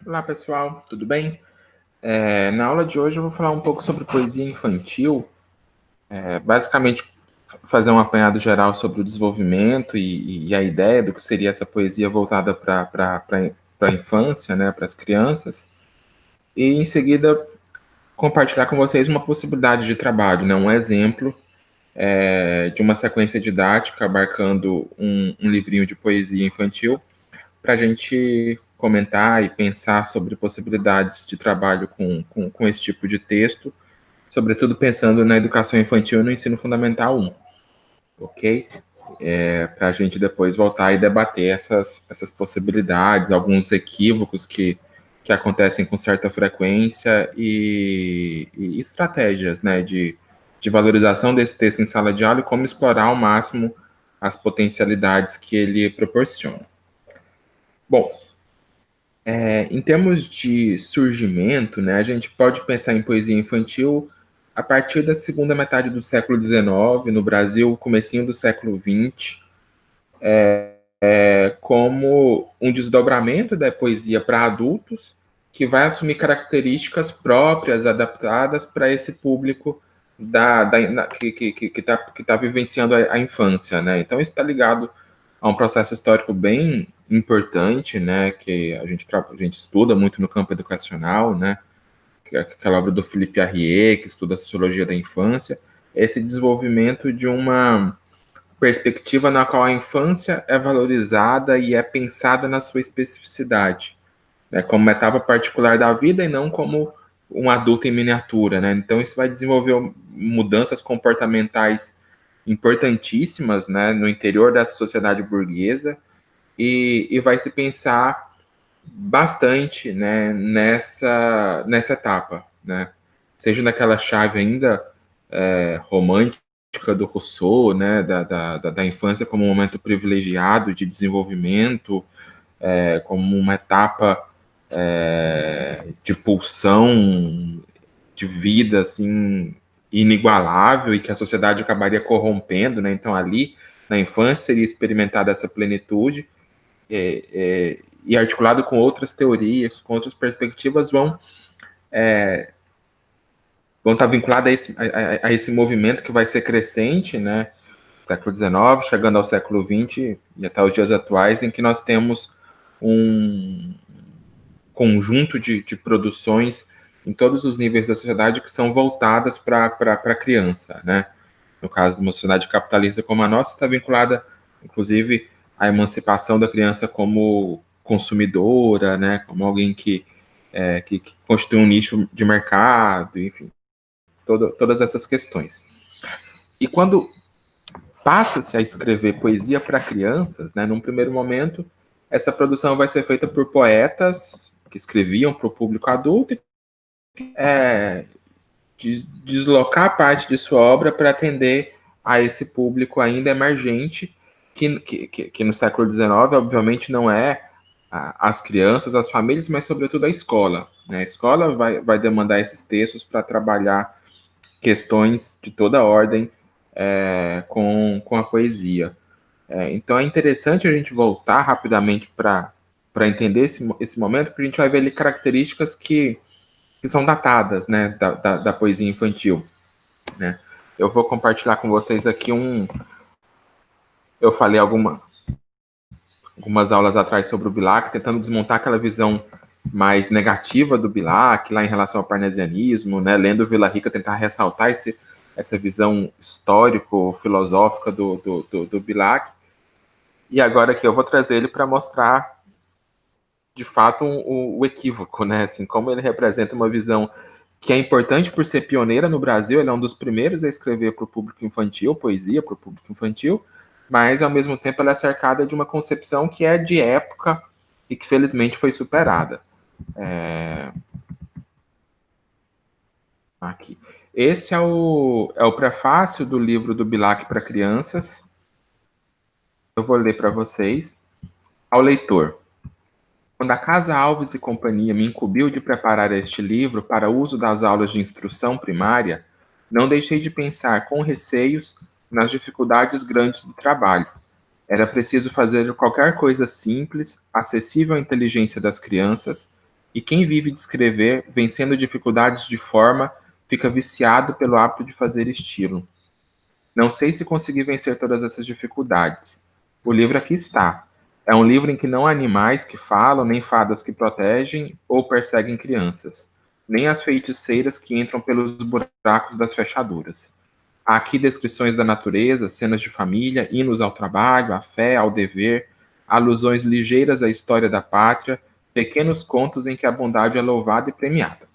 Olá, pessoal, tudo bem? Na aula de hoje eu vou falar um pouco sobre poesia infantil, basicamente fazer um apanhado geral sobre o desenvolvimento e a ideia do que seria essa poesia voltada para a infância, né, para as crianças, e em seguida compartilhar com vocês uma possibilidade de trabalho, né, um exemplo de uma sequência didática abarcando um livrinho de poesia infantil para a gente comentar e pensar sobre possibilidades de trabalho com esse tipo de texto, sobretudo pensando na educação infantil e no ensino fundamental 1, ok? Para a gente depois voltar e debater essas possibilidades, alguns equívocos que acontecem com certa frequência e estratégias, né, de valorização desse texto em sala de aula e como explorar ao máximo as potencialidades que ele proporciona. Bom, em termos de surgimento, né, a gente pode pensar em poesia infantil a partir da segunda metade do século XIX, no Brasil, comecinho do século XX, como um desdobramento da poesia para adultos, que vai assumir características próprias, adaptadas para esse público que tá vivenciando a infância, né? Então, isso está ligado a um processo histórico bem importante, né, que a gente estuda muito no campo educacional, né, que é aquela obra do Philippe Arrier, que estuda a sociologia da infância, esse desenvolvimento de uma perspectiva na qual a infância é valorizada e é pensada na sua especificidade, né, como uma etapa particular da vida e não como um adulto em miniatura, né? Então isso vai desenvolver mudanças comportamentais importantíssimas, né, no interior dessa sociedade burguesa e vai se pensar bastante, né, nessa etapa, né? Seja naquela chave ainda romântica do Rousseau, né, da infância como um momento privilegiado de desenvolvimento, como uma etapa de pulsão de vida assim inigualável e que a sociedade acabaria corrompendo, né? Então ali na infância seria experimentada essa plenitude e articulado com outras teorias, com outras perspectivas vão estar vinculadas a esse movimento que vai ser crescente, né? Século XIX, chegando ao século XX e até os dias atuais, em que nós temos um conjunto de produções em todos os níveis da sociedade que são voltadas para a criança, né? No caso de uma sociedade capitalista como a nossa, está vinculada, inclusive, à emancipação da criança como consumidora, né? Como alguém que constitui um nicho de mercado, enfim, todas essas questões. E quando passa-se a escrever poesia para crianças, né? Num primeiro momento, essa produção vai ser feita por poetas que escreviam para o público adulto e deslocar parte de sua obra para atender a esse público ainda emergente, que no século XIX, obviamente, não é as crianças, as famílias, mas, sobretudo, a escola. Né? A escola vai demandar esses textos para trabalhar questões de toda ordem com a poesia. Então, é interessante a gente voltar rapidamente para entender esse momento, porque a gente vai ver ali características que são datadas, né, da poesia infantil, né? Eu vou compartilhar com vocês aqui eu falei algumas aulas atrás sobre o Bilac, tentando desmontar aquela visão mais negativa do Bilac, lá em relação ao parnasianismo, né? Lendo Vila Rica, tentar ressaltar essa visão histórico-filosófica do Bilac. E agora aqui eu vou trazer ele para mostrar, de fato, o equívoco, né? Assim, como ele representa uma visão que é importante por ser pioneira no Brasil, ele é um dos primeiros a escrever para o público infantil, poesia para o público infantil, mas ao mesmo tempo ela é cercada de uma concepção que é de época e que felizmente foi superada. Aqui. Esse é o prefácio do livro do Bilac para crianças. Eu vou ler para vocês. Ao leitor. Quando a Casa Alves e Companhia me incumbiu de preparar este livro para uso das aulas de instrução primária, não deixei de pensar com receios nas dificuldades grandes do trabalho. Era preciso fazer qualquer coisa simples, acessível à inteligência das crianças e quem vive de escrever, vencendo dificuldades de forma, fica viciado pelo hábito de fazer estilo. Não sei se consegui vencer todas essas dificuldades. O livro aqui está. É um livro em que não há animais que falam, nem fadas que protegem ou perseguem crianças, nem as feiticeiras que entram pelos buracos das fechaduras. Há aqui descrições da natureza, cenas de família, hinos ao trabalho, à fé, ao dever, alusões ligeiras à história da pátria, pequenos contos em que a bondade é louvada e premiada.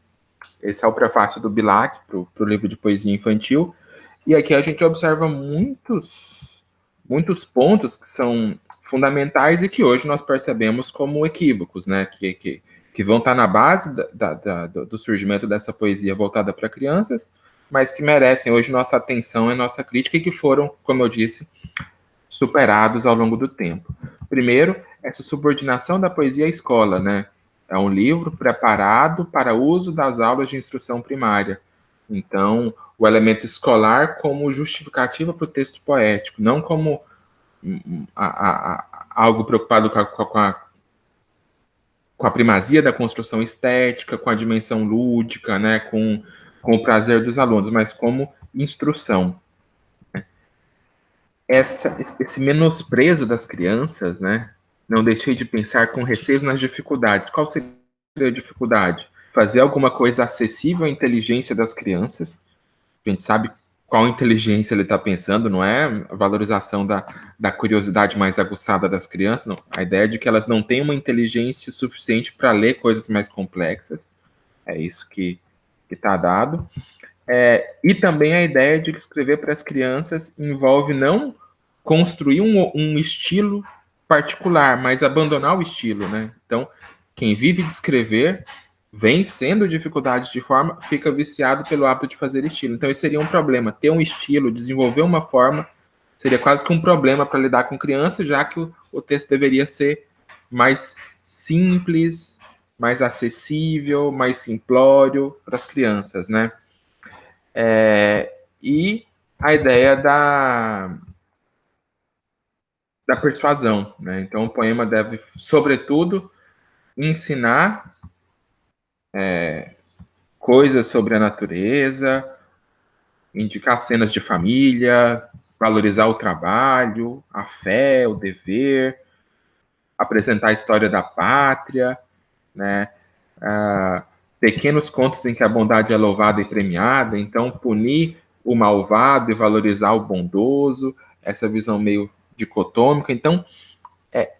Esse é o prefácio do Bilac para o livro de poesia infantil. E aqui a gente observa muitos pontos que são fundamentais e que hoje nós percebemos como equívocos, né? Que vão estar na base do surgimento dessa poesia voltada para crianças, mas que merecem hoje nossa atenção e nossa crítica e que foram, como eu disse, superados ao longo do tempo. Primeiro, essa subordinação da poesia à escola, né? É um livro preparado para uso das aulas de instrução primária. Então, o elemento escolar como justificativa para o texto poético, não como algo preocupado com a primazia da construção estética, com a dimensão lúdica, né, com o prazer dos alunos, mas como instrução. Esse menosprezo das crianças, né, não deixei de pensar com receio nas dificuldades. Qual seria a dificuldade? Fazer alguma coisa acessível à inteligência das crianças. A gente sabe qual inteligência ele está pensando, não é a valorização da curiosidade mais aguçada das crianças, não. A ideia é de que elas não têm uma inteligência suficiente para ler coisas mais complexas. É isso que está dado. E também a ideia de que escrever para as crianças envolve não construir um estilo particular, mas abandonar o estilo, né? Então, quem vive de escrever, vencendo dificuldades de forma, fica viciado pelo hábito de fazer estilo. Então, isso seria um problema. Ter um estilo, desenvolver uma forma, seria quase que um problema para lidar com crianças, já que o texto deveria ser mais simples, mais acessível, mais simplório para as crianças, né? E a ideia da persuasão, né? Então, o poema deve, sobretudo, ensinar coisas sobre a natureza, indicar cenas de família, valorizar o trabalho, a fé, o dever, apresentar a história da pátria, né? Pequenos contos em que a bondade é louvada e premiada, então punir o malvado e valorizar o bondoso, essa visão meio dicotômica. Então,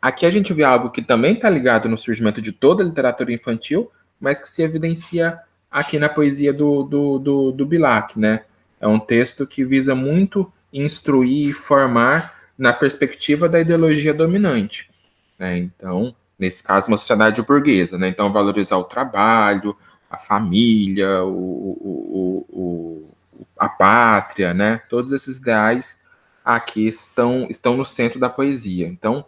aqui a gente vê algo que também está ligado no surgimento de toda a literatura infantil, mas que se evidencia aqui na poesia do Bilac, né? É um texto que visa muito instruir e formar na perspectiva da ideologia dominante, né? Então, nesse caso, uma sociedade burguesa, né? Então, valorizar o trabalho, a família, a pátria, né? Todos esses ideais aqui estão no centro da poesia. Então,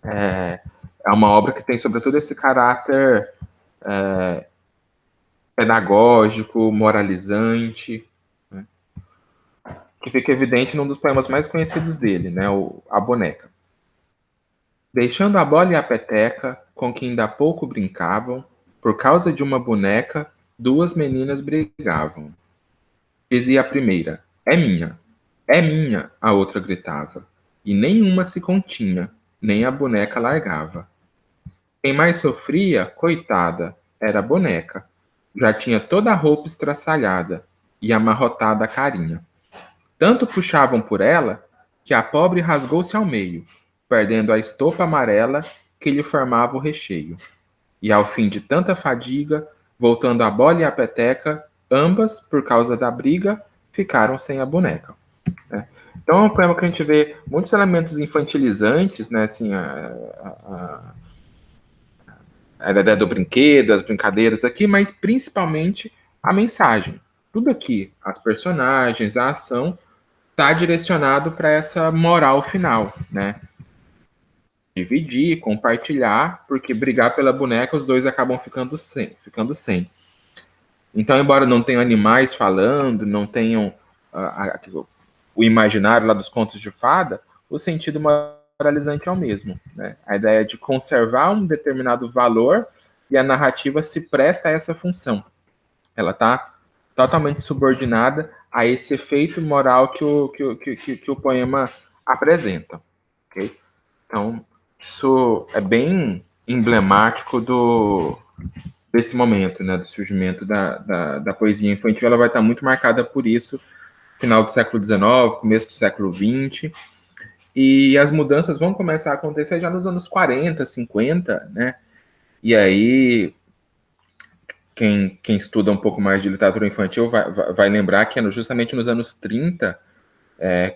é uma obra que tem, sobretudo, esse caráter pedagógico, moralizante, né? Que fica evidente num dos poemas mais conhecidos dele, né? A Boneca. Deixando a bola e a peteca, com que ainda há pouco brincavam, por causa de uma boneca, duas meninas brigavam. Dizia a primeira, é minha, a outra gritava, e nenhuma se continha, nem a boneca largava. Quem mais sofria, coitada, era a boneca. Já tinha toda a roupa estraçalhada e amarrotada a carinha. Tanto puxavam por ela, que a pobre rasgou-se ao meio, perdendo a estopa amarela que lhe formava o recheio. E ao fim de tanta fadiga, voltando a bola e a peteca, ambas, por causa da briga, ficaram sem a boneca. Então é um poema que a gente vê muitos elementos infantilizantes, né? Assim, a ideia do brinquedo, as brincadeiras aqui, mas principalmente a mensagem. Tudo aqui, as personagens, a ação, está direcionado para essa moral final, né? Dividir, compartilhar, porque brigar pela boneca os dois acabam ficando sem. Então, embora não tenham animais falando, não tenham o imaginário lá dos contos de fada, o sentido moralizante é o mesmo, né? A ideia de conservar um determinado valor, e a narrativa se presta a essa função. Ela está totalmente subordinada a esse efeito moral que o poema apresenta. Okay? Então, isso é bem emblemático desse momento, né, do surgimento da poesia infantil. Ela vai estar muito marcada por isso, final do século XIX, começo do século XX, e as mudanças vão começar a acontecer já nos anos 40, 50, né, e aí quem estuda um pouco mais de literatura infantil vai lembrar que é justamente nos anos 30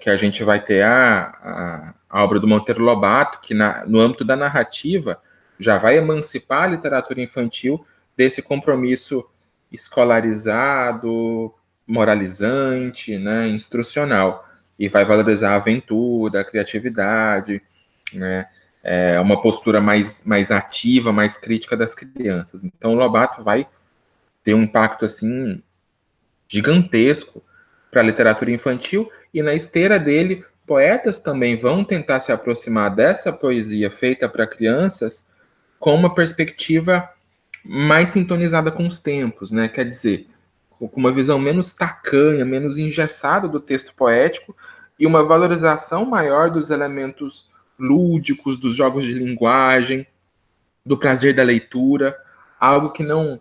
que a gente vai ter a obra do Monteiro Lobato, que no âmbito da narrativa já vai emancipar a literatura infantil desse compromisso escolarizado, moralizante, né, instrucional, e vai valorizar a aventura, a criatividade, né, uma postura mais ativa, mais crítica das crianças. Então o Lobato vai ter um impacto assim gigantesco para a literatura infantil, e na esteira dele, poetas também vão tentar se aproximar dessa poesia feita para crianças com uma perspectiva mais sintonizada com os tempos, né? Quer dizer, com uma visão menos tacanha, menos engessada do texto poético e uma valorização maior dos elementos lúdicos, dos jogos de linguagem, do prazer da leitura, algo que não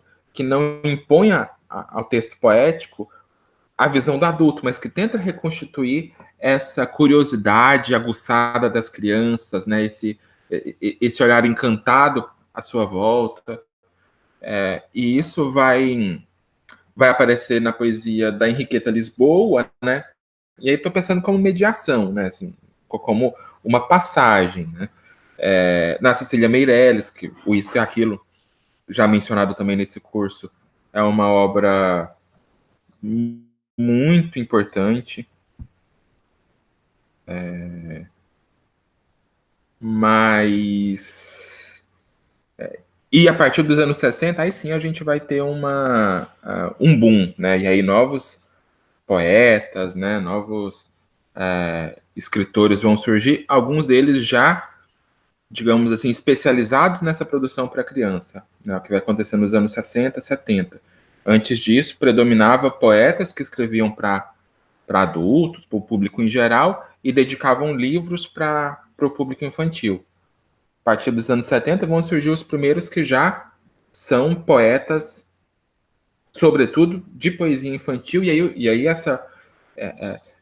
impõe ao texto poético a visão do adulto, mas que tenta reconstituir essa curiosidade aguçada das crianças, né? Esse olhar encantado à sua volta. E isso vai aparecer na poesia da Henriqueta Lisboa, né? E aí estou pensando como mediação, né? Assim, como uma passagem, né? Na Cecília Meirelles, que o Isto e Aquilo, já mencionado também nesse curso, é uma obra muito importante, mas e a partir dos anos 60, aí sim a gente vai ter um boom, né? E aí novos poetas, né? Novos escritores vão surgir, alguns deles já, digamos assim, especializados nessa produção para criança, né? O que vai acontecer nos anos 60, 70. Antes disso, predominava poetas que escreviam para adultos, para o público em geral, e dedicavam livros para o público infantil. A partir dos anos 70 vão surgir os primeiros que já são poetas, sobretudo de poesia infantil, e aí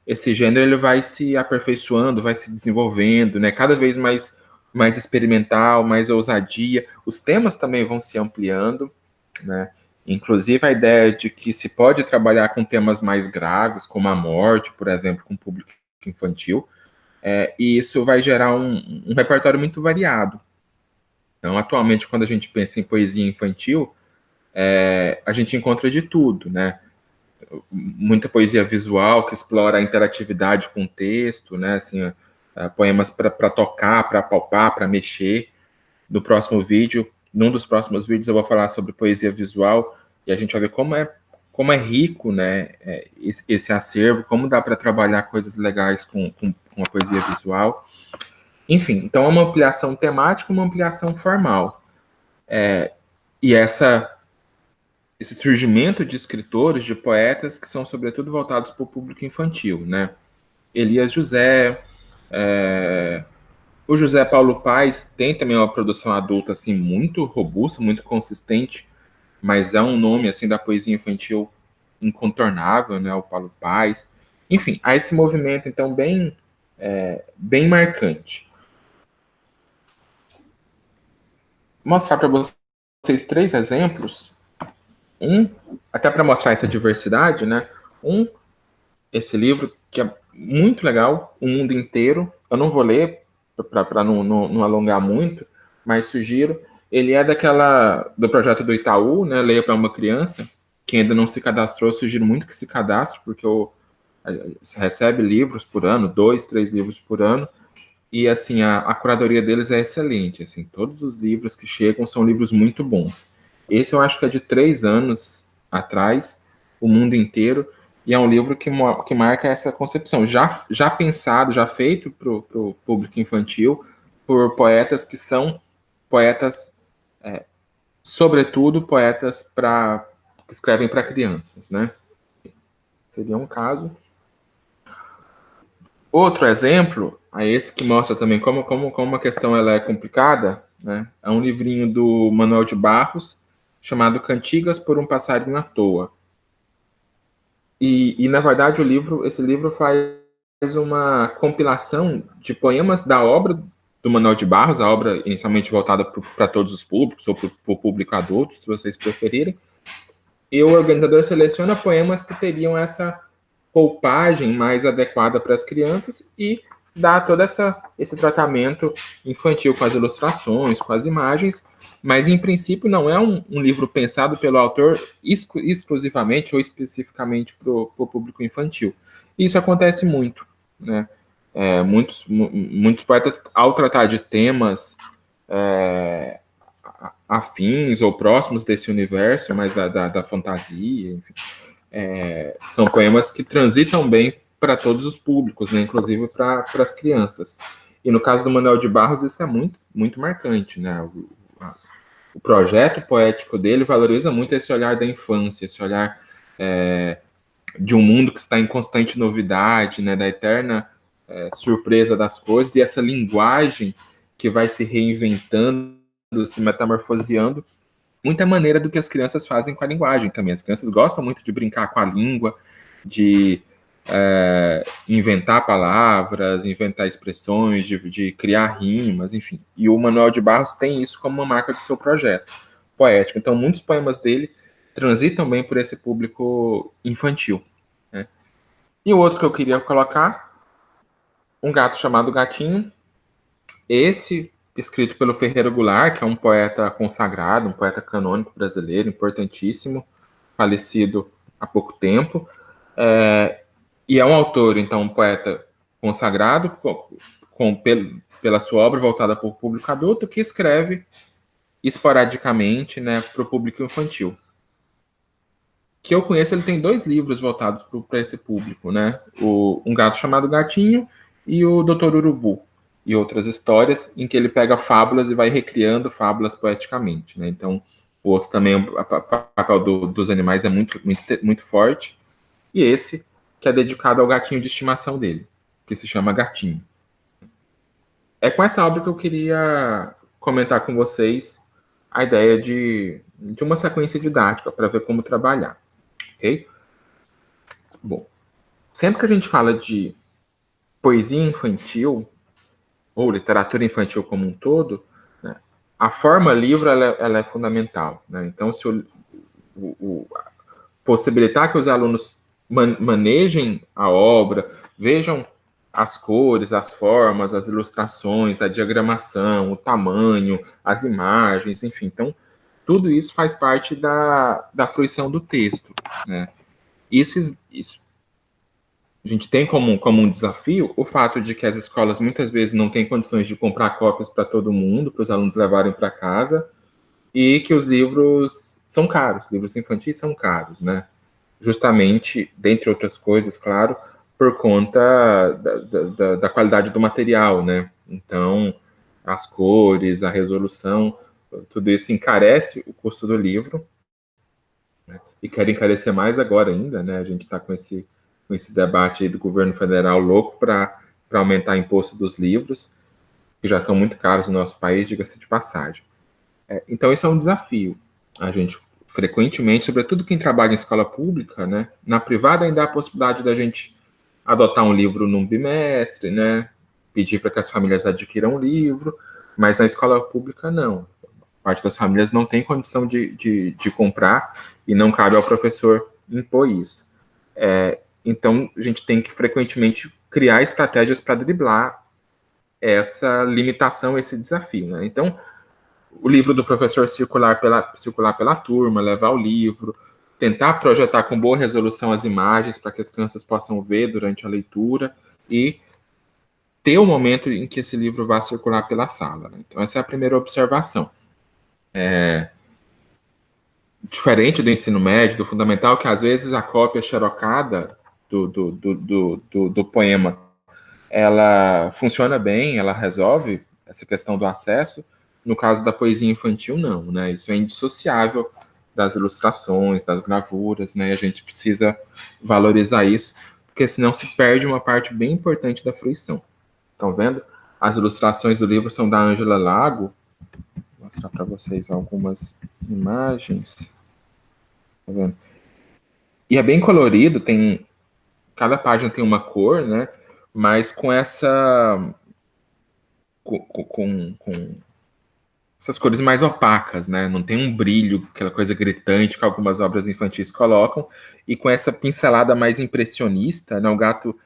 esse gênero ele vai se aperfeiçoando, vai se desenvolvendo, né? Cada vez mais experimental, mais ousadia. Os temas também vão se ampliando, né? Inclusive a ideia de que se pode trabalhar com temas mais graves, como a morte, por exemplo, com o público infantil, e isso vai gerar um repertório muito variado. Então, atualmente, quando a gente pensa em poesia infantil, a gente encontra de tudo, né? Muita poesia visual que explora a interatividade com o texto, né? Assim, poemas para tocar, para palpar, para mexer. No próximo vídeo, num dos próximos vídeos, eu vou falar sobre poesia visual e a gente vai ver como é rico, né? Esse acervo, como dá para trabalhar coisas legais com a poesia visual. Enfim, então é uma ampliação temática, uma ampliação formal. E esse surgimento de escritores, de poetas, que são sobretudo voltados para o público infantil, né? Elias José, o José Paulo Paes tem também uma produção adulta assim muito robusta, muito consistente, mas é um nome assim da poesia infantil incontornável, né? O Paulo Paes. Enfim, há esse movimento então bem marcante. Vou mostrar para vocês 3 exemplos. Até para mostrar essa diversidade, né? Esse livro que é muito legal, O Mundo Inteiro. Eu não vou ler para não alongar muito, mas sugiro. Ele é do projeto do Itaú, né? Leia para uma criança. Quem ainda não se cadastrou, sugiro muito que se cadastre, porque você recebe livros por ano, 2, 3 livros por ano, e assim a curadoria deles é excelente. Assim, todos os livros que chegam são livros muito bons. Esse eu acho que é de 3 anos atrás, O Mundo Inteiro, e é um livro que marca essa concepção, já pensado, já feito para o público infantil, por poetas que são poetas sobretudo poetas que escrevem para crianças, né? Seria um caso. Outro exemplo, é esse que mostra também como a questão ela é complicada, né? É um livrinho do Manuel de Barros, chamado Cantigas por um Passarinho à Toa. E na verdade, esse livro faz uma compilação de poemas da obra do Manuel de Barros, a obra inicialmente voltada para todos os públicos, ou para o público adulto, se vocês preferirem. E o organizador seleciona poemas que teriam essa roupagem mais adequada para as crianças e dá todo esse tratamento infantil com as ilustrações, com as imagens, mas em princípio não é um livro pensado pelo autor exclusivamente ou especificamente para o público infantil. Isso acontece muito, né? Muitos poetas, ao tratar de temas afins ou próximos desse universo, mais da fantasia, enfim, são poemas que transitam bem para todos os públicos, né? Inclusive para as crianças. E no caso do Manuel de Barros, isso é muito, muito marcante, né? O projeto poético dele valoriza muito esse olhar da infância, esse olhar de um mundo que está em constante novidade, né? Da eterna surpresa das coisas, e essa linguagem que vai se reinventando, se metamorfoseando, muita maneira do que as crianças fazem com a linguagem também. As crianças gostam muito de brincar com a língua, de inventar palavras, inventar expressões, de criar rimas, enfim. E o Manuel de Barros tem isso como uma marca do seu projeto poético. Então, muitos poemas dele transitam bem por esse público infantil, né? E o outro que eu queria colocar, Um Gato Chamado Gatinho, esse escrito pelo Ferreira Goulart, que é um poeta consagrado, um poeta canônico brasileiro, importantíssimo, falecido há pouco tempo, e é um autor, então, um poeta consagrado, pela sua obra voltada para o público adulto, que escreve esporadicamente, né, para o público infantil. Que eu conheço, ele tem 2 livros voltados para esse público, né? Um Gato Chamado Gatinho e o Doutor Urubu, e outras histórias em que ele pega fábulas e vai recriando fábulas poeticamente, né? Então, o outro também, o papel dos animais é muito, muito, muito forte. E esse, que é dedicado ao gatinho de estimação dele, que se chama Gatinho. É com essa obra que eu queria comentar com vocês a ideia de uma sequência didática para ver como trabalhar, ok? Bom, sempre que a gente fala de poesia infantil, ou literatura infantil como um todo, né, a forma livro ela é fundamental, né? Então, se possibilitar que os alunos manejem a obra, vejam as cores, as formas, as ilustrações, a diagramação, o tamanho, as imagens, enfim. Então, tudo isso faz parte da fruição do texto, né? Isso a gente tem como um desafio o fato de que as escolas muitas vezes não têm condições de comprar cópias para todo mundo, para os alunos levarem para casa, e que os livros são caros, livros infantis são caros, né? Justamente, dentre outras coisas, claro, por conta da qualidade do material, né? Então, as cores, a resolução, tudo isso encarece o custo do livro, né? E quer encarecer mais agora ainda, né? A gente está com esse debate aí do governo federal louco para aumentar o imposto dos livros, que já são muito caros no nosso país, diga-se de passagem. Então, esse é um desafio. A gente, frequentemente, sobretudo quem trabalha em escola pública, né? Na privada ainda há a possibilidade da gente adotar um livro num bimestre, né? Pedir para que as famílias adquiram um livro, mas na escola pública não. Parte das famílias não tem condição de comprar e não cabe ao professor impor isso. Então, a gente tem que frequentemente criar estratégias para driblar essa limitação, esse desafio, né? Então, o livro do professor circular pela turma, levar o livro, tentar projetar com boa resolução as imagens para que as crianças possam ver durante a leitura e ter o momento em que esse livro vai circular pela sala, né? Então, essa é a primeira observação. Diferente do ensino médio, do fundamental, que às vezes a cópia xerocada do poema, ela funciona bem, ela resolve essa questão do acesso. No caso da poesia infantil, não, né? Isso é indissociável das ilustrações, das gravuras, né? A gente precisa valorizar isso, porque senão se perde uma parte bem importante da fruição. Estão vendo? As ilustrações do livro são da Ângela Lago. Vou mostrar para vocês algumas imagens. Tá vendo? E é bem colorido, tem cada página tem uma cor, né? Mas com essa com essas cores mais opacas, né? Não tem um brilho, aquela coisa gritante que algumas obras infantis colocam, e com essa pincelada mais impressionista, né? O gato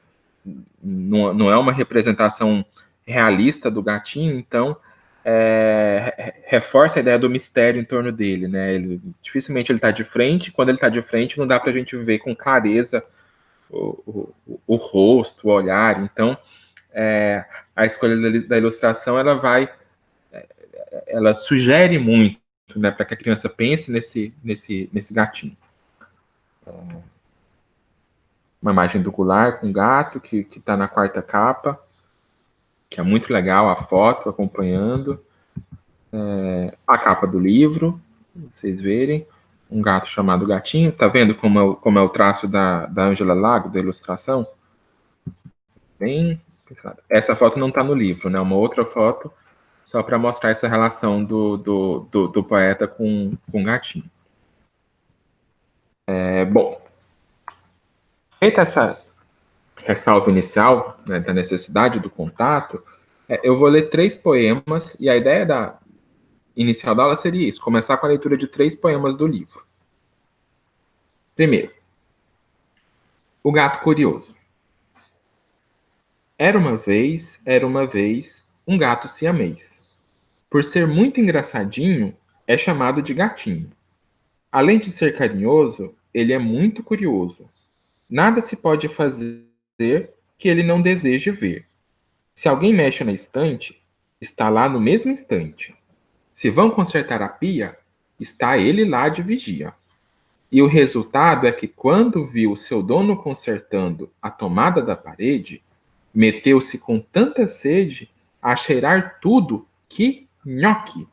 não é uma representação realista do gatinho, então reforça a ideia do mistério em torno dele, né? Dificilmente ele está de frente, quando ele está de frente não dá para a gente ver com clareza o rosto, o olhar, então a escolha da ilustração ela sugere muito, né, para que a criança pense nesse gatinho. Uma imagem do Goulart com gato que está na quarta capa, que é muito legal, a foto acompanhando. A capa do livro, vocês verem, um gato chamado Gatinho. Tá vendo como é o traço da Ângela Lago, da ilustração? Bem pincelada. Essa foto não está no livro, né? Uma outra foto só para mostrar essa relação do poeta com o gatinho. Bom, feita essa ressalva inicial, né, da necessidade do contato, eu vou ler 3 poemas, e a ideia inicial da aula seria isso, começar com a leitura de 3 poemas do livro. Primeiro, O Gato Curioso. Era uma vez, um gato siamês. Por ser muito engraçadinho, é chamado de gatinho. Além de ser carinhoso, ele é muito curioso. Nada se pode fazer que ele não deseje ver. Se alguém mexe na estante, está lá no mesmo instante. Se vão consertar a pia, está ele lá de vigia. E o resultado é que, quando viu seu dono consertando a tomada da parede, meteu-se com tanta sede a cheirar tudo que, nhoque,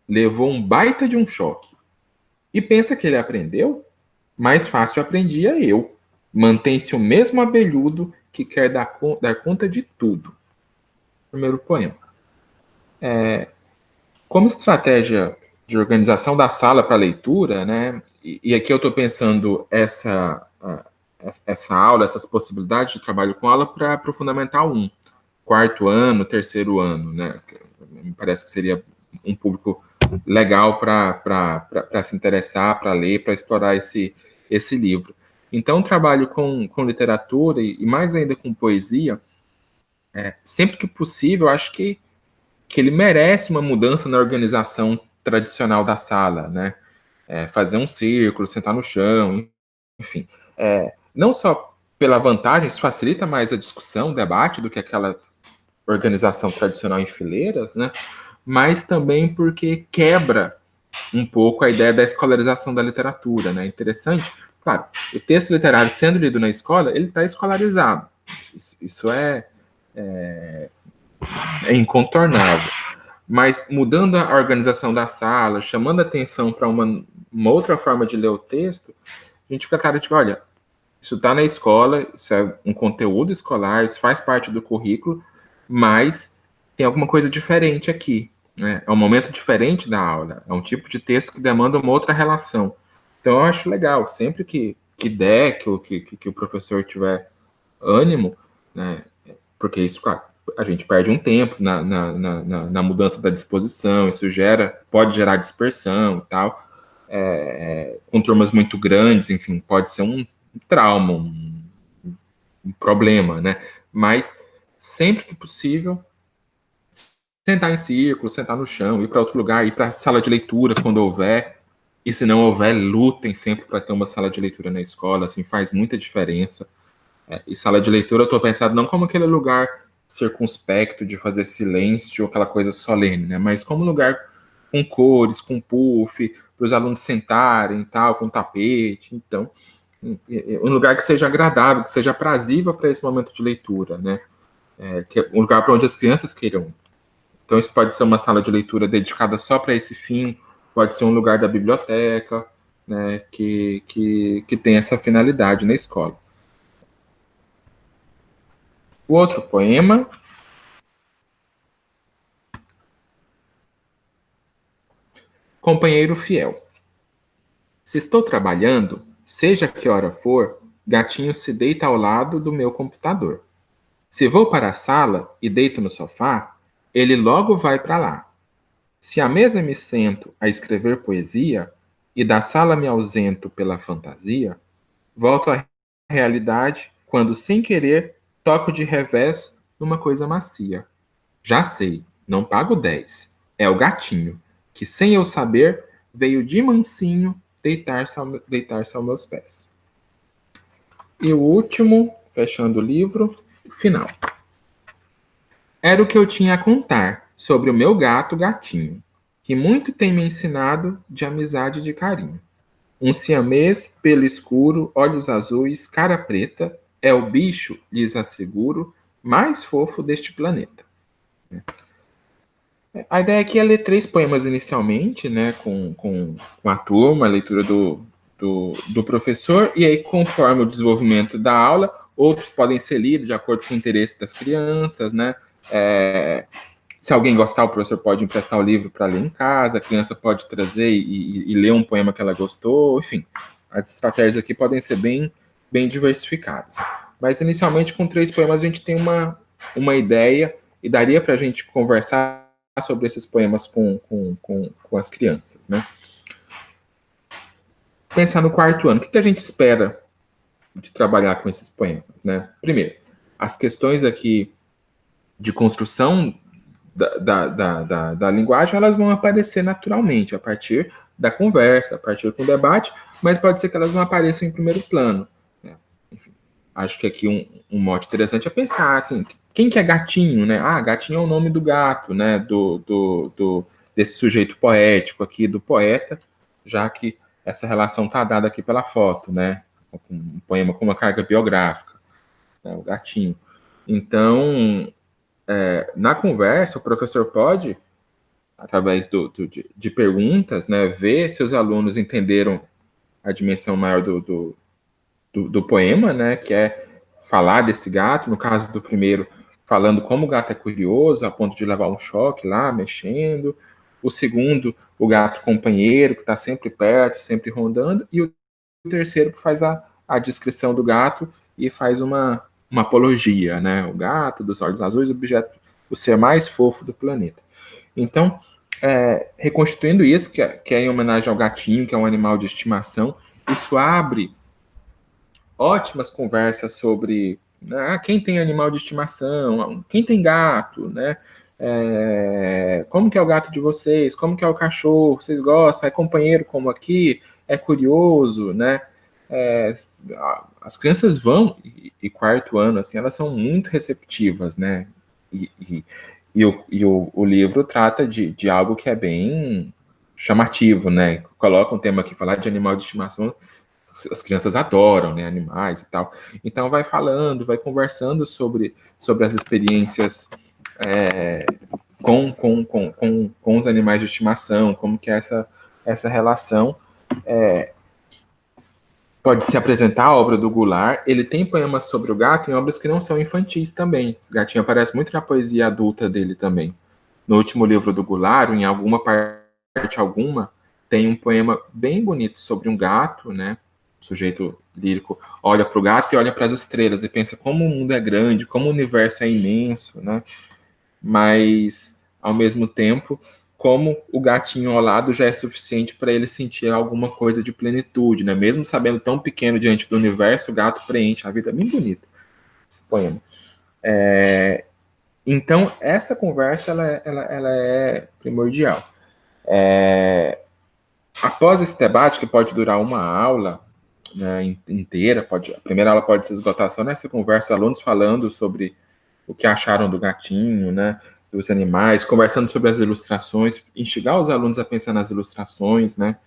levou um baita de um choque. E pensa que ele aprendeu? Mais fácil aprendia eu. Mantém-se o mesmo abelhudo que quer dar conta de tudo. Primeiro poema. Como estratégia de organização da sala para leitura, né? E aqui eu estou pensando essa aula, essas possibilidades de trabalho com aula para o Fundamental 1, quarto ano, terceiro ano, né? Me parece que seria um público legal para se interessar, para ler, para explorar esse livro. Então, trabalho com literatura e mais ainda com poesia, sempre que possível, acho que ele merece uma mudança na organização tradicional da sala, né? Fazer um círculo, sentar no chão, enfim. Não só pela vantagem, isso facilita mais a discussão, o debate, do que aquela organização tradicional em fileiras, né? Mas também porque quebra um pouco a ideia da escolarização da literatura, né? Interessante. Claro, o texto literário sendo lido na escola, ele está escolarizado. Isso é incontornável. Mas mudando a organização da sala, chamando a atenção para uma outra forma de ler o texto, a gente fica cara de, olha, isso está na escola, isso é um conteúdo escolar, isso faz parte do currículo, mas tem alguma coisa diferente aqui, né? É um momento diferente da aula, é um tipo de texto que demanda uma outra relação. Então eu acho legal, sempre que der, que o professor tiver ânimo, né? Porque isso, claro, a gente perde um tempo na mudança da disposição, isso pode gerar dispersão e tal, com turmas muito grandes, enfim, pode ser um trauma, um problema, né? Mas sempre que possível, sentar em círculo, sentar no chão, ir para outro lugar, ir para a sala de leitura quando houver, e se não houver, lutem sempre para ter uma sala de leitura na escola, assim, faz muita diferença. E sala de leitura eu estou pensando não como aquele lugar circunspecto de fazer silêncio, aquela coisa solene, né? Mas como lugar com cores, com puff, para os alunos sentarem, tal, com tapete. Então, um lugar que seja agradável, que seja aprazível para esse momento de leitura, né? Um lugar para onde as crianças queiram Então, isso pode ser uma sala de leitura dedicada só para esse fim, pode ser um lugar da biblioteca, né, que tem essa finalidade na escola. O outro poema, Companheiro Fiel. Se estou trabalhando, seja que hora for, gatinho se deita ao lado do meu computador. Se vou para a sala e deito no sofá, ele logo vai para lá. Se à mesa me sento a escrever poesia e da sala me ausento pela fantasia, volto à realidade quando, sem querer, toco de revés numa coisa macia. Já sei, não pago 10. É o gatinho, que sem eu saber, veio de mansinho deitar-se aos meus pés. E o último, fechando o livro, final. Era o que eu tinha a contar sobre o meu gato gatinho, que muito tem me ensinado de amizade e de carinho. Um siamês, pelo escuro, olhos azuis, cara preta, é o bicho, lhes asseguro, mais fofo deste planeta. A ideia aqui é ler 3 poemas inicialmente, né, com a turma, a leitura do professor, e aí, conforme o desenvolvimento da aula, outros podem ser lidos de acordo com o interesse das crianças, né? Se alguém gostar, o professor pode emprestar o livro para ler em casa, a criança pode trazer e ler um poema que ela gostou, enfim. As estratégias aqui podem ser bem diversificadas. Mas, inicialmente, com 3 poemas, a gente tem uma ideia e daria para a gente conversar sobre esses poemas com as crianças, né? Pensar no 4º ano, o que a gente espera de trabalhar com esses poemas, né? Primeiro, as questões aqui de construção da linguagem, elas vão aparecer naturalmente, a partir da conversa, a partir do debate, mas pode ser que elas não apareçam em primeiro plano, né? Enfim, acho que aqui um mote interessante é pensar, assim, quem que é gatinho, né? Ah, gatinho é o nome do gato, né? Desse sujeito poético aqui, do poeta, já que essa relação está dada aqui pela foto, né? Um poema com uma carga biográfica, né? O gatinho. Então, na conversa, o professor pode, através de perguntas, né, ver se os alunos entenderam a dimensão maior do poema, né, que é falar desse gato, no caso do primeiro, falando como o gato é curioso, a ponto de levar um choque lá, mexendo. O segundo, o gato companheiro, que está sempre perto, sempre rondando. E o terceiro, que faz a descrição do gato e faz uma apologia, né? O gato dos olhos azuis, o ser mais fofo do planeta. Então, reconstituindo isso, que é em homenagem ao gatinho, que é um animal de estimação, isso abre ótimas conversas sobre, né, quem tem animal de estimação, quem tem gato, né? Como que é o gato de vocês? Como que é o cachorro? Vocês gostam? É companheiro como aqui? É curioso, né? As crianças vão, e 4º ano, assim, elas são muito receptivas, né? E o livro trata de algo que é bem chamativo, né? Coloca um tema aqui, falar de animal de estimação, as crianças adoram, né, animais e tal. Então vai falando, vai conversando sobre as experiências com os animais de estimação, como que é essa relação. Pode se apresentar a obra do Goulart. Ele tem poemas sobre o gato em obras que não são infantis também. Esse gatinho aparece muito na poesia adulta dele também. No último livro do Goulart, em alguma parte tem um poema bem bonito sobre um gato, né? O sujeito lírico olha para o gato e olha para as estrelas e pensa como o mundo é grande, como o universo é imenso, né? Mas, ao mesmo tempo, como o gatinho ao lado já é suficiente para ele sentir alguma coisa de plenitude, né? Mesmo sabendo tão pequeno diante do universo, o gato preenche a vida. Bem bonito esse poema. Então, essa conversa ela é primordial. Após esse debate, que pode durar uma aula, né, inteira, a primeira aula pode se esgotar só nessa conversa, alunos falando sobre o que acharam do gatinho, né, dos animais, conversando sobre as ilustrações, instigar os alunos a pensar nas ilustrações, né?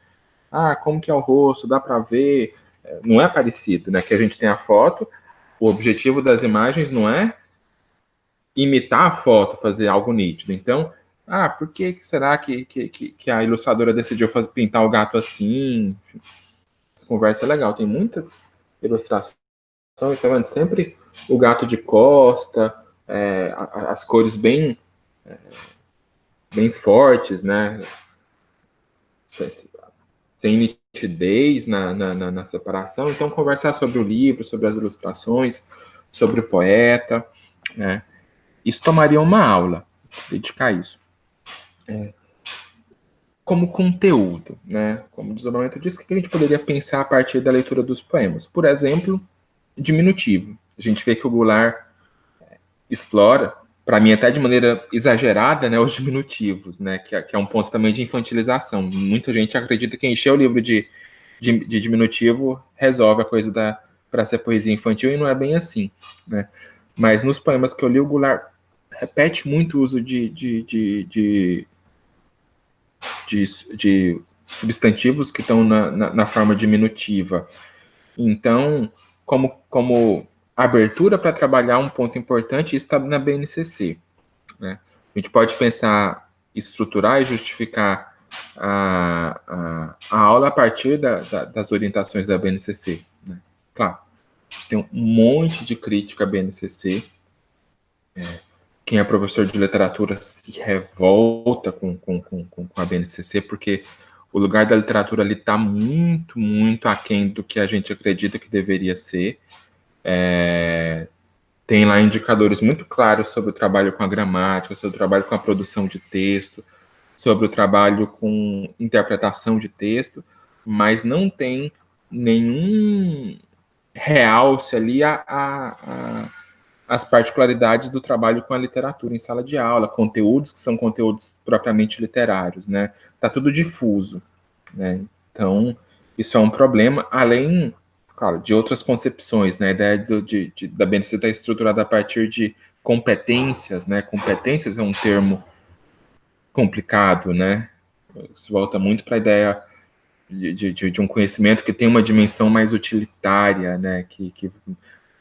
Ah, como que é o rosto, dá para ver, não é parecido, né? Que a gente tem a foto, o objetivo das imagens não é imitar a foto, fazer algo nítido. Então, por que será que a ilustradora decidiu pintar o gato assim? Essa conversa é legal, tem muitas ilustrações, tá vendo? Sempre o gato de costa, as cores bem fortes, né? Sem nitidez na separação. Então, conversar sobre o livro, sobre as ilustrações, sobre o poeta, né? Isso tomaria uma aula, dedicar isso. Como conteúdo, né? Como desdobramento disso, o que a gente poderia pensar a partir da leitura dos poemas? Por exemplo, diminutivo. A gente vê que o Goulart explora, para mim até de maneira exagerada, né, os diminutivos, né, que é um ponto também de infantilização. Muita gente acredita que encher o livro de diminutivo resolve a coisa para ser poesia infantil, e não é bem assim, né? Mas nos poemas que eu li, o Goulart repete muito o uso de substantivos que estão na forma diminutiva. Então, como abertura para trabalhar um ponto importante, isso está na BNCC. Né? A gente pode pensar, estruturar e justificar a aula a partir das orientações da BNCC. Né? Claro, a gente tem um monte de crítica à BNCC. Quem é professor de literatura se revolta com a BNCC, porque o lugar da literatura ali está muito, muito aquém do que a gente acredita que deveria ser. Tem lá indicadores muito claros sobre o trabalho com a gramática, sobre o trabalho com a produção de texto, sobre o trabalho com interpretação de texto, mas não tem nenhum realce ali as particularidades do trabalho com a literatura em sala de aula, conteúdos que são conteúdos propriamente literários, né? Tá tudo difuso, né? Então, isso é um problema, além, claro, de outras concepções, né? A ideia da BNCC está estruturada a partir de competências, né? Competências é um termo complicado, né? Isso volta muito para a ideia de um conhecimento que tem uma dimensão mais utilitária, né? Que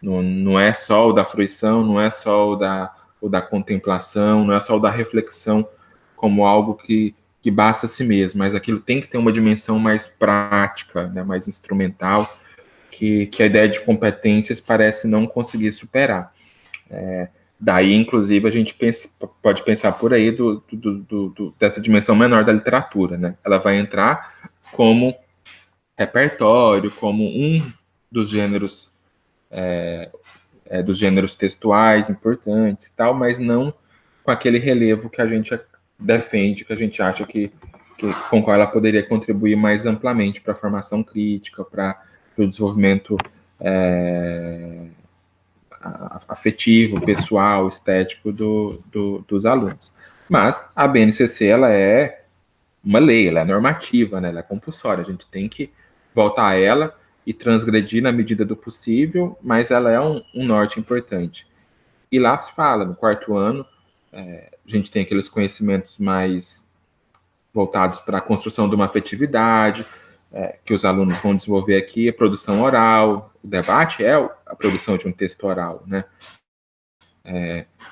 não é só o da fruição, não é só o da contemplação, não é só o da reflexão como algo que basta a si mesmo, mas aquilo tem que ter uma dimensão mais prática, né, mais instrumental, que a ideia de competências parece não conseguir superar. Daí, inclusive, a gente pode pensar por aí dessa dimensão menor da literatura, né? Ela vai entrar como repertório, como um dos gêneros dos gêneros textuais importantes e tal, mas não com aquele relevo que a gente defende, que a gente acha com qual ela poderia contribuir mais amplamente para a formação crítica, para o desenvolvimento afetivo, pessoal, estético dos alunos. Mas a BNCC, ela é uma lei, ela é normativa, né? Ela é compulsória, a gente tem que voltar a ela e transgredir na medida do possível, mas ela é um norte importante. E lá se fala, no quarto ano, a gente tem aqueles conhecimentos mais voltados para a construção de uma afetividade, que os alunos vão desenvolver aqui, a produção oral, o debate é a produção de um texto oral, né?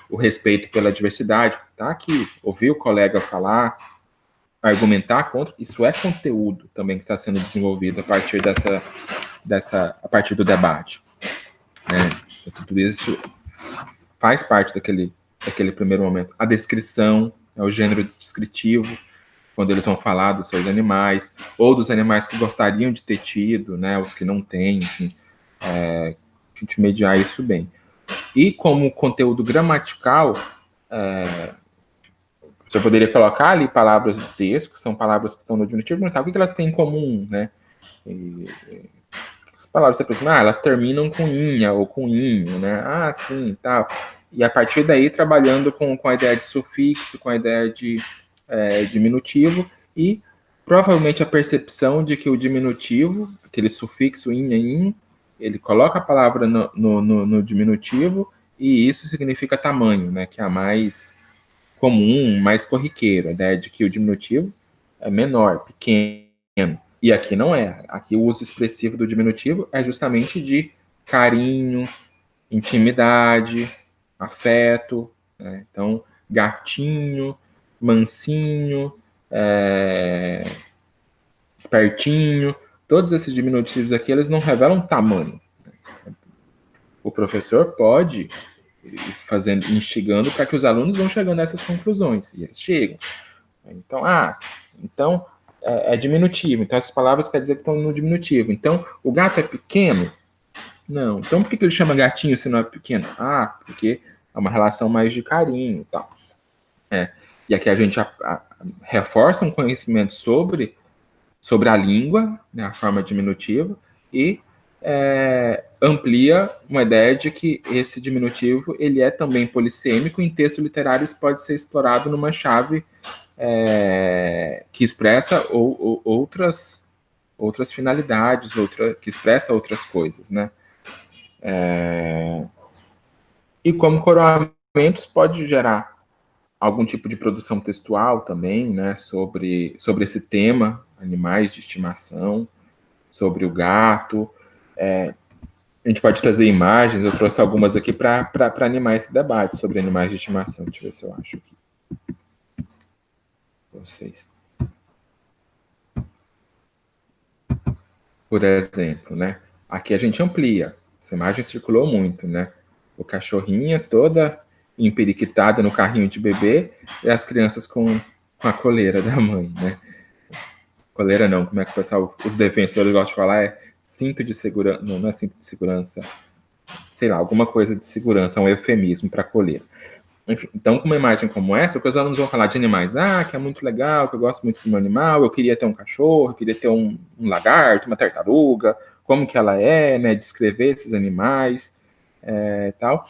O respeito pela diversidade, tá aqui, ouvir o colega falar, argumentar contra, isso é conteúdo também que está sendo desenvolvido a partir a partir do debate, né? Tudo isso faz parte daquele primeiro momento. A descrição é o gênero descritivo, quando eles vão falar dos seus animais, ou dos animais que gostariam de ter tido, né, os que não têm, enfim, a gente mediar isso bem. E como conteúdo gramatical, você poderia colocar ali palavras do texto, que são palavras que estão no diminutivo, mas o que elas têm em comum, né? As palavras, você pensa, elas terminam com inha ou com inho, né? Sim, tal. E a partir daí, trabalhando com a ideia de sufixo, com a ideia de diminutivo, e provavelmente a percepção de que o diminutivo, aquele sufixo inha, inho, ele coloca a palavra no diminutivo, e isso significa tamanho, né? Que é a mais comum, mais corriqueiro. A ideia de que o diminutivo é menor, pequeno. E aqui não é. Aqui o uso expressivo do diminutivo é justamente de carinho, intimidade, afeto. Né? Então, gatinho, mansinho, espertinho. Todos esses diminutivos aqui, eles não revelam tamanho. O professor pode ir fazendo, instigando para que os alunos vão chegando a essas conclusões, e eles chegam. Então, então é diminutivo. Então, essas palavras quer dizer que estão no diminutivo. Então, o gato é pequeno? Não. Então, por que ele chama gatinho se não é pequeno? Porque é uma relação mais de carinho e tal. E aqui a gente reforça um conhecimento sobre a língua, né, a forma diminutiva, e amplia uma ideia de que esse diminutivo ele é também polissêmico. Em textos literários pode ser explorado numa chave que expressa outras finalidades, que expressa outras coisas, né? E como coroamentos pode gerar algum tipo de produção textual também, né? Sobre esse tema, animais de estimação, sobre o gato. A gente pode trazer imagens, eu trouxe algumas aqui para animar esse debate sobre animais de estimação. Deixa eu ver se eu acho aqui. Vocês. Por exemplo, né? Aqui a gente amplia. Essa imagem circulou muito, né? O cachorrinho toda emperiquitada no carrinho de bebê e as crianças com a coleira da mãe, né? Coleira não, como é que o pessoal, os defensores gostam de falar, cinto de segurança, não é cinto de segurança, sei lá, alguma coisa de segurança, um eufemismo para coleira. Enfim, então, com uma imagem como essa, o que os alunos vão falar de animais, que é muito legal, que eu gosto muito do meu animal, eu queria ter um cachorro, eu queria ter um lagarto, uma tartaruga, como que ela é, né, descrever esses animais, tal.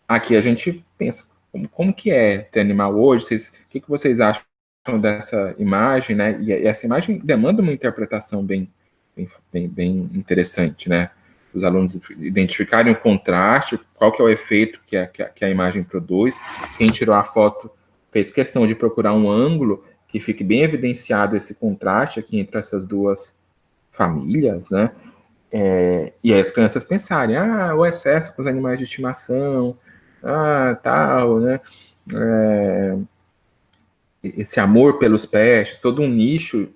Aqui a gente pensa, como que é ter animal hoje, o que vocês acham dessa imagem, né, e essa imagem demanda uma interpretação bem interessante, né, os alunos identificarem o contraste, qual que é o efeito que a imagem produz. Quem tirou a foto fez questão de procurar um ângulo que fique bem evidenciado esse contraste aqui entre essas duas famílias, né? E aí as crianças pensarem, o excesso com os animais de estimação, tal, né? Esse amor pelos pets, todo um nicho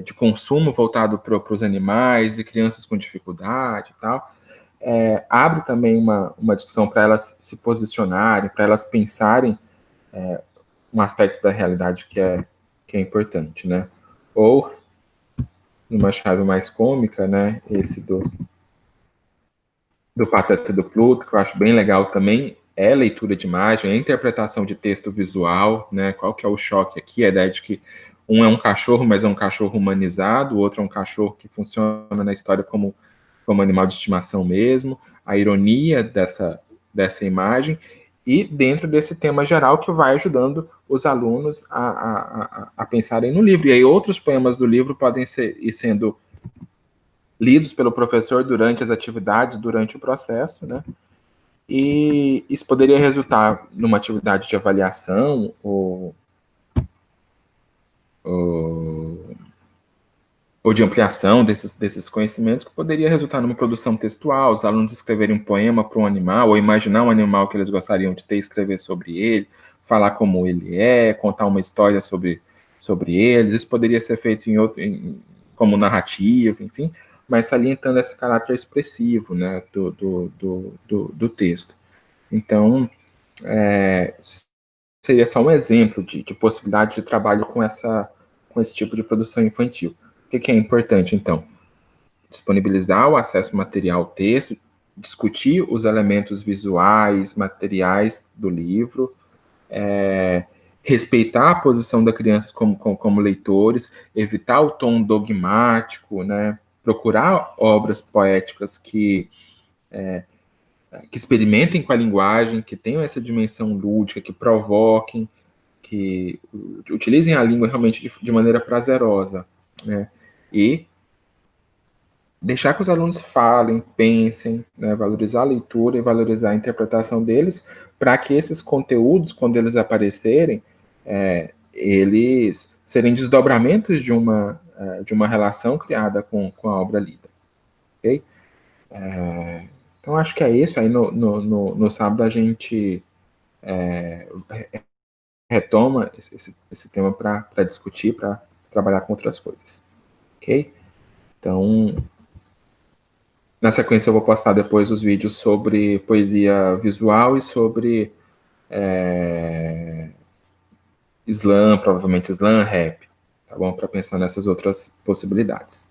de consumo voltado para os animais e crianças com dificuldade e tal, abre também uma discussão para elas se posicionarem, para elas pensarem um aspecto da realidade que é importante, né? Ou, numa chave mais cômica, né, esse do Pateta do Pluto, que eu acho bem legal também, é leitura de imagem, é interpretação de texto visual, né? Qual que é o choque aqui? A ideia de que um é um cachorro, mas é um cachorro humanizado, o outro é um cachorro que funciona na história como animal de estimação mesmo, a ironia dessa imagem, e dentro desse tema geral que vai ajudando os alunos a pensarem no livro. E aí outros poemas do livro podem ir sendo lidos pelo professor durante as atividades, durante o processo, né? E isso poderia resultar numa atividade de avaliação ou de ampliação desses conhecimentos, que poderia resultar numa produção textual, os alunos escreverem um poema para um animal, ou imaginar um animal que eles gostariam de ter, escrever sobre ele, falar como ele é, contar uma história sobre eles. Isso poderia ser feito como narrativa, enfim, mas salientando esse caráter expressivo, né, do texto. Então, seria só um exemplo de possibilidade de trabalho com esse tipo de produção infantil. O que é importante, então? Disponibilizar o acesso material ao texto, discutir os elementos visuais, materiais do livro, respeitar a posição da criança como leitores, evitar o tom dogmático, né? Procurar obras poéticas que experimentem com a linguagem, que tenham essa dimensão lúdica, que provoquem, que utilizem a língua realmente de maneira prazerosa, né? E deixar que os alunos falem, pensem, né? Valorizar a leitura e valorizar a interpretação deles, para que esses conteúdos, quando eles aparecerem, eles serem desdobramentos de uma relação criada com a obra lida. Ok? Então, acho que é isso. Aí no sábado a gente retoma esse tema para discutir, para trabalhar com outras coisas. Ok? Então, na sequência eu vou postar depois os vídeos sobre poesia visual e sobre slam, provavelmente slam, rap, tá bom? Para pensar nessas outras possibilidades.